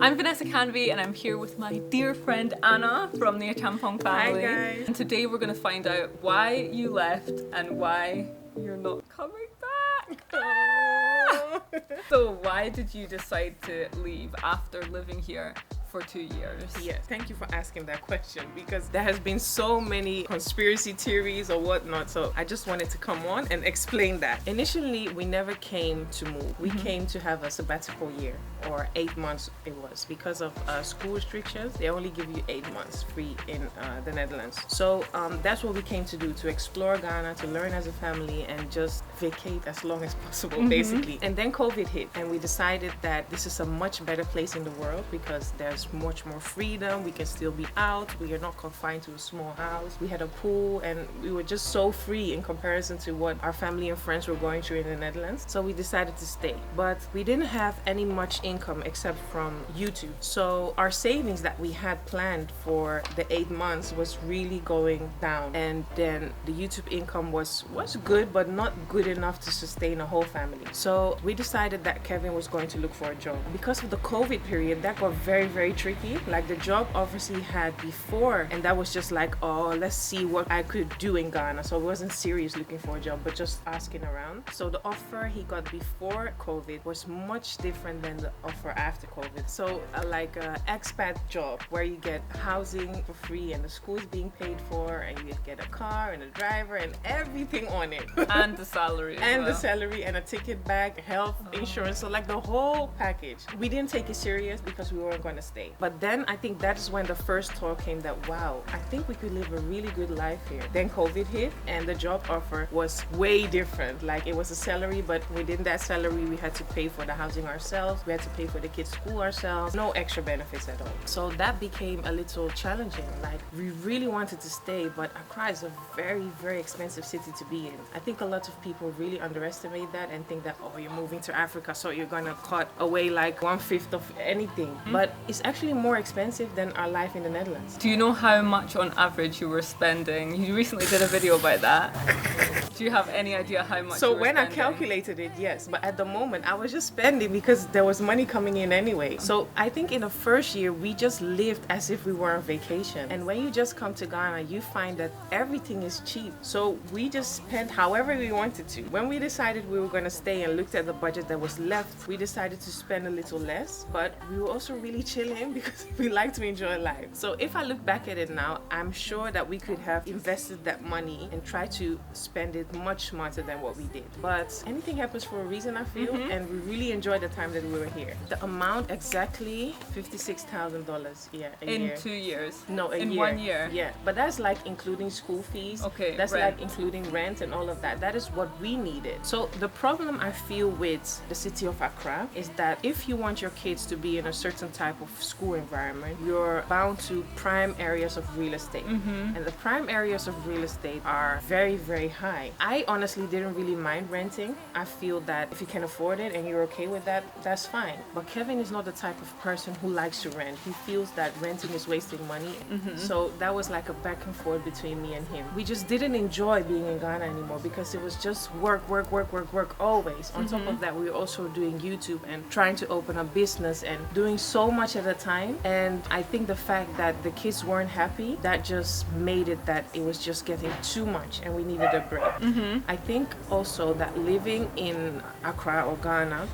I'm Vanessa Canvey and I'm here with my dear friend Anna from the ACHEAMPONG family. Hi guys. And today we're going to find out why you left and why you're not coming back. So why did you decide to leave after living here for 2 years? Yeah, thank you for asking that question because there has been so many conspiracy theories or whatnot, so I just wanted to come on and explain that. Initially, we never came to move. We came to have a sabbatical year, or 8 months it was. Because of school restrictions, they only give you 8 months free in the Netherlands. So that's what we came to do, to explore Ghana, to learn as a family and just vacate as long as possible, basically. And then COVID hit and we decided that this is a much better place in the world because there's much more freedom. We can still be out. We are not confined to a small house. We had a pool and we were just so free in comparison to what our family and friends were going through in the Netherlands. So we decided to stay. But we didn't have any much income except from YouTube. So our savings that we had planned for the 8 months was really going down. And then the YouTube income was good, but not good enough to sustain a whole family. So we decided that Kevin was going to look for a job. Because of the COVID period, that got very, very tricky. Like the job offers he had before, and that was just like, oh, let's see what I could do in Ghana. So I wasn't serious looking for a job, but just asking around. So the offer he got before COVID was much different than the offer after COVID. So like an expat job where you get housing for free and the school is being paid for and you get a car and a driver and everything on it. And the salary. And the salary and a ticket back, health insurance, so like the whole package. We didn't take it serious because we weren't going to stay. But then I think that is when the first thought came that, wow, I think we could live a really good life here. Then COVID hit and the job offer was way different. Like it was a salary, but within that salary we had to pay for the housing ourselves. We had to pay for the kids' school ourselves. No extra benefits at all. So that became a little challenging. Like we really wanted to stay, but Accra is a very, very expensive city to be in. I think a lot of people really underestimate that and think that, oh, you're moving to Africa, so you're gonna cut away like 1/5 of anything. But it's actually more expensive than our life in the Netherlands. Do you know how much on average you were spending? You recently did a video about that. Do you have any idea how much So you were when spending? I calculated it, yes, but at the moment I was just spending because there was money coming in anyway. So I think in the first year we just lived as if we were on vacation. And when you just come to Ghana, you find that everything is cheap. So we just spent however we wanted to. When we decided we were going to stay and looked at the budget that was left, we decided to spend a little less, but we were also really chilling because we like to enjoy life. So if I look back at it now, I'm sure that we could have invested that money and tried to spend it much smarter than what we did. But anything happens for a reason, I feel, and we really enjoyed the time that we were here. The amount exactly $56,000. Yeah, a In year. 2 years? No, a in year. 1 year? Yeah, but that's like including school fees. Okay, that's rent. like including rent and all of that. That is what we needed. So the problem I feel with the city of Accra is that if you want your kids to be in a certain type of school environment, you're bound to prime areas of real estate. And the prime areas of real estate are very, very high. I honestly didn't really mind renting. I feel that if you can afford it and you're okay with that, that's fine. But Kevin is not the type of person who likes to rent. He feels that renting is wasting money. So that was like a back and forth between me and him. We just didn't enjoy being in Ghana anymore because it was just work, work, work, work, work always. On top of that, we were also doing YouTube and trying to open a business and doing so much at a time. And I think the fact that the kids weren't happy, that just made it that it was just getting too much and we needed a break. I think also that living in Accra or Ghana,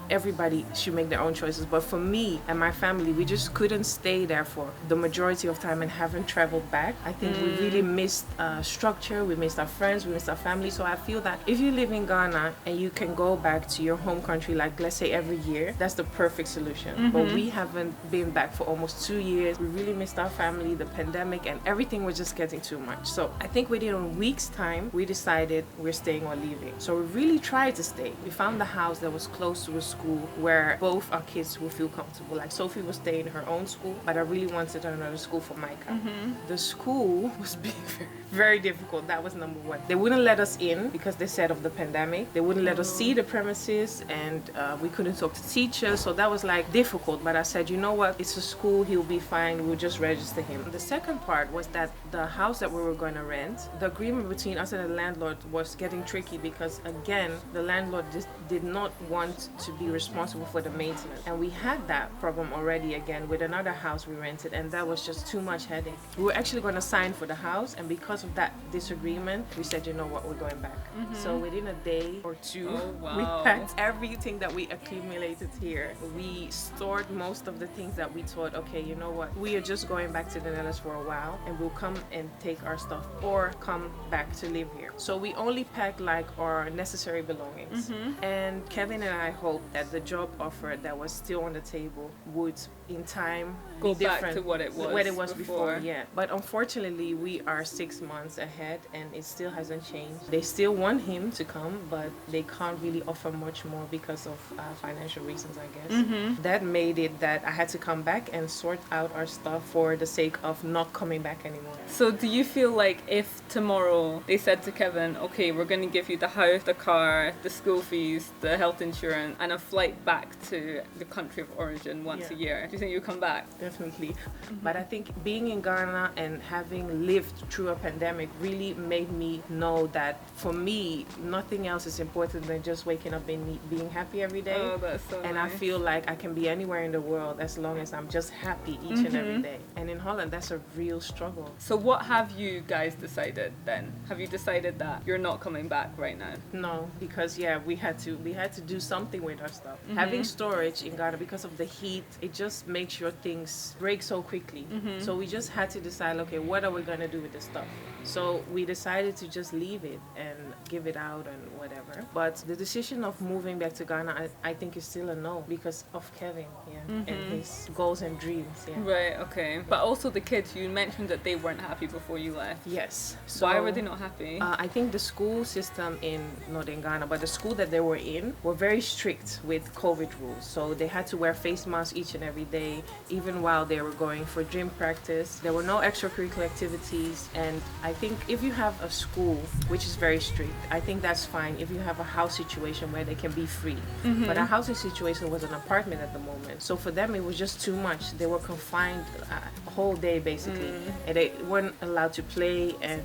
everybody should make their own choices. But for me and my family, we just couldn't stay there for the majority of time and haven't traveled back. I think we really missed structure, we missed our friends, we missed our family. So I feel that if you live in Ghana and you can go back to your home country, like let's say every year, that's the perfect solution. But we haven't been back for almost 2 years. We really missed our family, the pandemic, and everything was just getting too much. So I think within a week's time, we decided we're staying or leaving. So we really tried to stay. We found a house that was close to a school where both our kids would feel comfortable. Like Sophie was staying in her own school, but I really wanted another school for Micah. The school was being very, very difficult. That was number one. They wouldn't let us in because they said of the pandemic. They wouldn't let us see the premises and we couldn't talk to teachers. So that was like difficult. But I said, you know what? It's a school. He'll be fine. We'll just register him. The second part was that the house that we were going to rent, the agreement between us and the landlord landlord was getting tricky because, again, the landlord just did not want to be responsible for the maintenance. And we had that problem already again with another house we rented, and that was just too much headache. We were actually going to sign for the house, and because of that disagreement, we said, you know what, we're going back. So within a day or two, we packed everything that we accumulated here. We stored most of the things that we thought, okay, you know what, we are just going back to the Netherlands for a while, and we'll come and take our stuff or come back to live here. So we only packed like our necessary belongings. And Kevin and I hoped that the job offer that was still on the table would in time Go be back different to what it was before. Yeah, but unfortunately we are 6 months ahead and it still hasn't changed. They still want him to come, but they can't really offer much more because of financial reasons, I guess. That made it that I had to come back and sort out our stuff for the sake of not coming back anymore. So do you feel like if tomorrow they said to Kevin, okay, we're going to give you the house, the car, the school fees, the health insurance, and a flight back to the country of origin once a year, do you think you'll come back? Definitely. But I think being in Ghana and having lived through a pandemic really made me know that for me, nothing else is important than just waking up and being happy every day. Oh, that's so And nice. I feel like I can be anywhere in the world as long as I'm just happy each and every day. And in Holland, that's a real struggle. So what have you guys decided then? Have you decided that you're not coming back right now? No, because we had to do something with our stuff. Having storage in Ghana, because of the heat, it just makes your things break so quickly. So we just had to decide, okay, what are we gonna do with this stuff? So we decided to just leave it and give it out and whatever. But the decision of moving back to Ghana, I think is still a no because of Kevin, and his goals and dreams. Right, okay. But also the kids, you mentioned that they weren't happy before you left. Yes. So, Why were they not happy? I think the school system in Northern Ghana, but the school that they were in, were very strict with COVID rules. So they had to wear face masks each and every day, even while they were going for gym practice. There were no extracurricular activities. And I think if you have a school which is very strict, I think that's fine if you have a house situation where they can be free. But our housing situation was an apartment at the moment. So for them, it was just too much. They were confined a whole day, basically. And they weren't allowed to play. And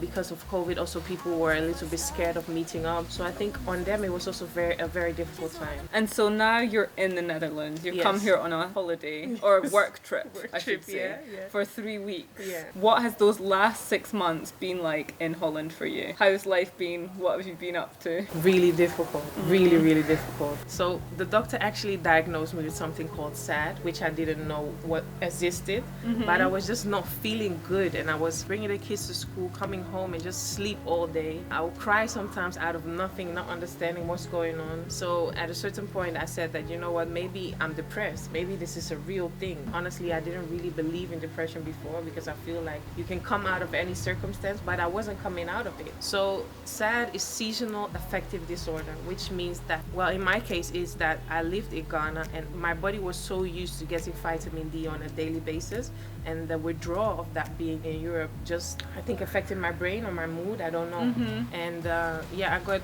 because of COVID, also people were a little bit scared of meeting up. So I think on them, it was also a very difficult time. And so now you're in the Netherlands. You come here on a holiday or work trip, I should say, for 3 weeks. What has those last 6 months been like in Holland for you? How's life been? What have you been up to? Really difficult. Really, really difficult. So the doctor actually diagnosed me with something called SAD, which I didn't know what existed. But I was just not feeling good. And I was bringing the kids to school, coming home and just sleep all day. I would cry sometimes out of nothing, not understanding what's going on. So at a certain point, I said that, you know what, maybe I'm depressed. Maybe this is a real thing. Honestly, I didn't really believe in depression before because I feel like you can come out of any circumstance, but I wasn't coming out of it. So SAD is seasonal affective disorder, which means that, well, in my case is that I lived in Ghana and my body was so used to getting vitamin D on a daily basis, and the withdrawal of that being in Europe just, I think, affected my brain or my mood, I don't know. And I got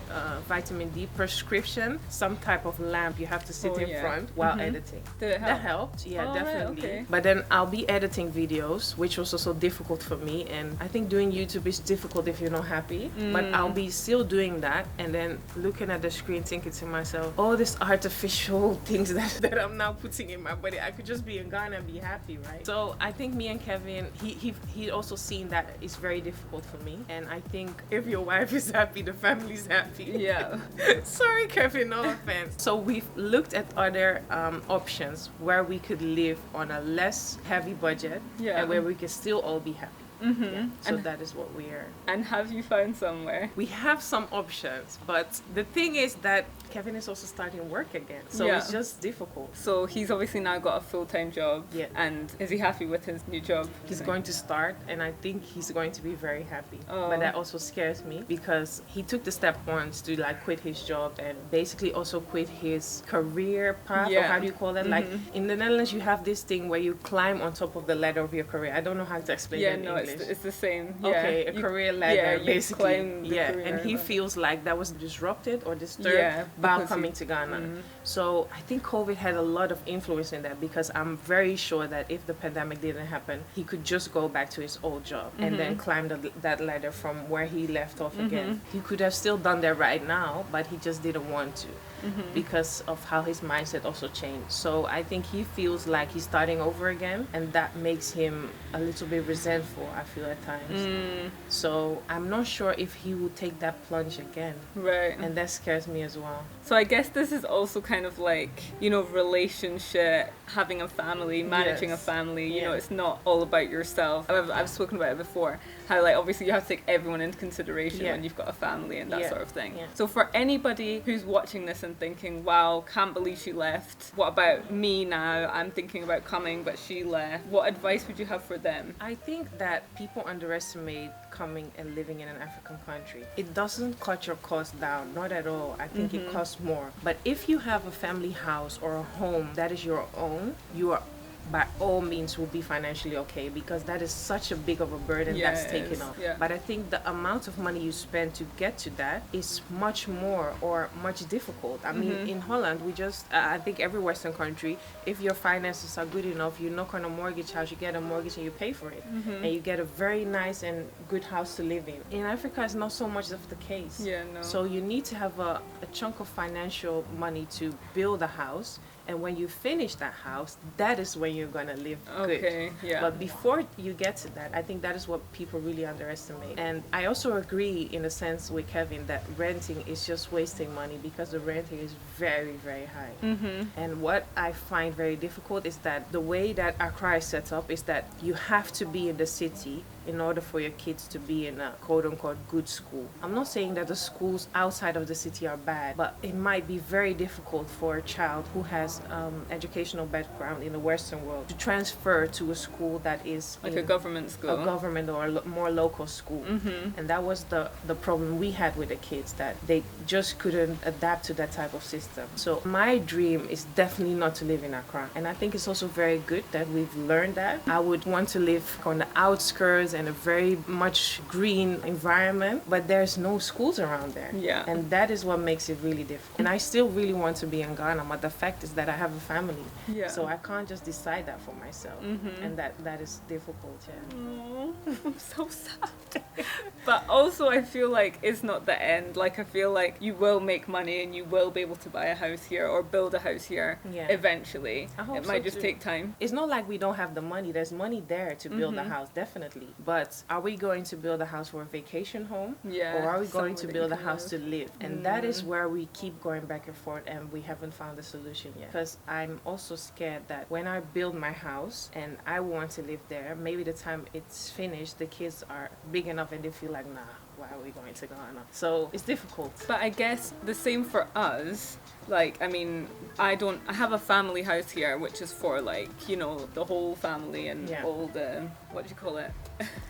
vitamin D prescription, some type of lamp you have to sit in front while editing. Did it help? That helped, definitely. Right, okay. But then I'll be editing videos, which was also difficult for me, and I think doing YouTube is difficult if you're not happy, but I'll be still doing that and then looking at the screen thinking to myself, all these artificial things that I'm now putting in my body, I could just be in Ghana and be happy, right? So I think me and Kevin, he also seen that it's very difficult for me, and I think if your wife is happy, the family's happy. Yeah. Sorry, Kevin, no offense. So we've looked at other options where we could live on a less heavy budget and where we could still all be happy. So that is what we are. And have you found somewhere? We have some options, but the thing is that Kevin is also starting work again, so it's just difficult. So he's obviously now got a full-time job. Yeah. And is he happy with his new job? He's going to start, and I think he's going to be very happy. But that also scares me because he took the step once to like quit his job and basically also quit his career path, or how do you call that? Like in the Netherlands, you have this thing where you climb on top of the ladder of your career. I don't know how to explain that in English. established. It's the same. Yeah. Okay, a career ladder, basically. Yeah, and he feels like that was disrupted or disturbed by coming to Ghana. So I think COVID had a lot of influence in that, because I'm very sure that if the pandemic didn't happen, he could just go back to his old job and then climb that ladder from where he left off again. He could have still done that right now, but he just didn't want to. Because of how his mindset also changed. So I think he feels like he's starting over again, and that makes him a little bit resentful, I feel, at times. So I'm not sure if he would take that plunge again. Right. And that scares me as well. So I guess this is also kind of like, you know, relationship, having a family, managing a family. You know, it's not all about yourself. I've spoken about it before, how like obviously you have to take everyone into consideration when you've got a family and that sort of thing. So for anybody who's watching this and thinking, wow, can't believe she left. What about me now? I'm thinking about coming, but she left. What advice would you have for them? I think that people underestimate coming and living in an African country. It doesn't cut your costs down, not at all. I think it costs more. But if you have a family house or a home that is your own, you are by all means will be financially okay, because that is such a big of a burden that's taken off. But I think the amount of money you spend to get to that is much more or much difficult. I mean, in Holland, we just, I think every Western country, if your finances are good enough, you knock on a mortgage house, you get a mortgage and you pay for it. And you get a very nice and good house to live in. In Africa, it's not so much of the case. So you need to have a chunk of financial money to build a house. And when you finish that house, that is when you're going to live good. But before you get to that, I think that is what people really underestimate. And I also agree in a sense with Kevin that renting is just wasting money, because the renting is very, very high. And what I find very difficult is that the way that Accra is set up is that you have to be in the city in order for your kids to be in a quote-unquote good school. I'm not saying that the schools outside of the city are bad, but it might be very difficult for a child who has educational background in the Western world to transfer to a school that is like a government school, a government or a more local school. And that was the problem we had with the kids, that they just couldn't adapt to that type of system. So my dream is definitely not to live in Accra, and I think it's also very good that we've learned that. I would want to live on the outskirts and a very much green environment, but there's no schools around there. And that is what makes it really difficult. And I still really want to be in Ghana, but the fact is that I have a family, so I can't just decide that for myself. And that is difficult. I'm so sad. But also I feel like it's not the end. Like I feel like you will make money and you will be able to buy a house here or build a house here eventually. It might just take time. It's not like we don't have the money. There's money there to build a house, definitely. But are we going to build a house for a vacation home? Or are we going to build a house to live? And that is where we keep going back and forth, and we haven't found a solution yet. Because I'm also scared that when I build my house and I want to live there, maybe the time it's finished, the kids are big enough and they feel like, nah, why are we going to Ghana? So it's difficult. But I guess the same for us. Like, I mean, I have a family house here, which is for like, you know, the whole family and all the, what do you call it?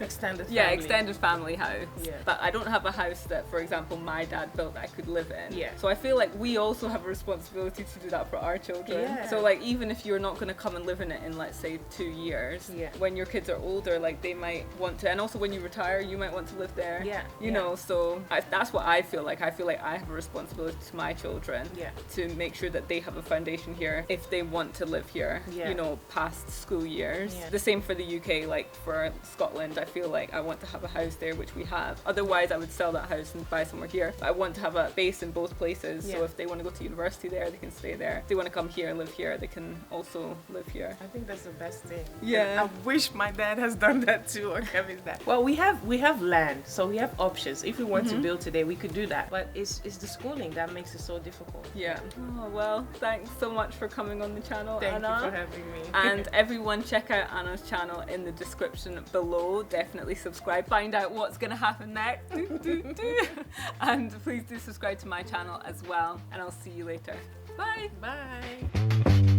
Extended family. Extended family house. But I don't have a house that, for example, my dad built that I could live in. So I feel like we also have a responsibility to do that for our children. So like, even if you're not going to come and live in it in, let's say, 2 years, when your kids are older, like they might want to, and also when you retire, you might want to live there. You know, so that's what I feel like. I feel like I have a responsibility to my children to make sure that they have a foundation here if they want to live here, you know, past school years. The same for the UK, like for Scotland, I feel like I want to have a house there, which we have. Otherwise, I would sell that house and buy somewhere here. But I want to have a base in both places, so if they want to go to university there, they can stay there. If they want to come here and live here, they can also live here. I think that's the best thing. I wish my dad has done that too, or Kevin's dad. Well, we have land, so we have options. If we want to build today, we could do that. But it's the schooling that makes it so difficult. Oh, well, thanks so much for coming on the channel, Thank Anna. you for having me. And everyone, check out Anna's channel in the description below. Definitely subscribe. Find out what's going to happen next. And please do subscribe to my channel as well. And I'll see you later. Bye. Bye.